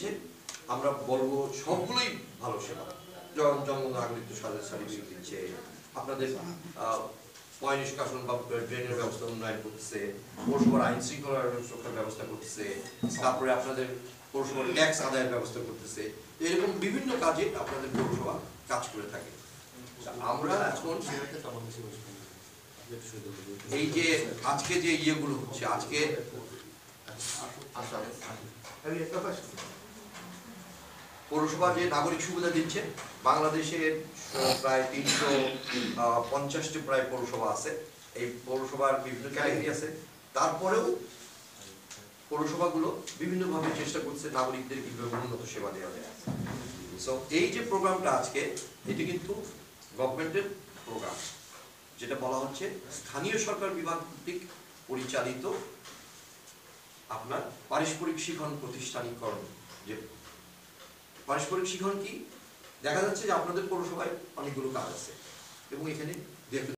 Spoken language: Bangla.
দিচ্ছে, আমরা বলবো সবগুলোই ভালো সেবা। জন্ম নাগরিকত্ব সার্টিফিকেট দিচ্ছে, আপনাদের পয় নিষ্কাশন বা ড্রেনের ব্যবস্থা উন্নয়ন করতেছে, পৌরসভার আইন শৃঙ্খলা রক্ষার ব্যবস্থা করতেছে, তারপরে আপনাদের পৌরসভার ট্যাক্স আদায়ের ব্যবস্থা করতেছে। এরকম বিভিন্ন কাজে আপনাদের পৌরসভা কাজ করে থাকে। আমরা এখন এই যে আজকে যে ইয়েগুলো হচ্ছে, আজকে পৌরসভা যে নাগরিক সুবিধা দিচ্ছে, বাংলাদেশের প্রায় 350টি প্রায় পৌরসভা আছে। এই পৌরসভার বিভিন্ন ক্যাটাগরি আছে, তারপরেও পৌরসভাগুলো বিভিন্নভাবে চেষ্টা করছে নাগরিকদের কিভাবে উন্নত সেবা দেওয়া যায়। সো এই যে প্রোগ্রামটা আজকে, এটি কিন্তু গভর্নমেন্টের প্রোগ্রাম, যেটা বলা হচ্ছে স্থানীয় সরকার বিভাগ কর্তৃক পরিচালিত আপনার পারস্পরিক শিখন প্রতিষ্ঠানীকরণ। যে পারস্পরিক শিখন কি, দেখা যাচ্ছে যে আপনাদের পৌরসভায় অনেকগুলো কাজ আছে এবং এখানে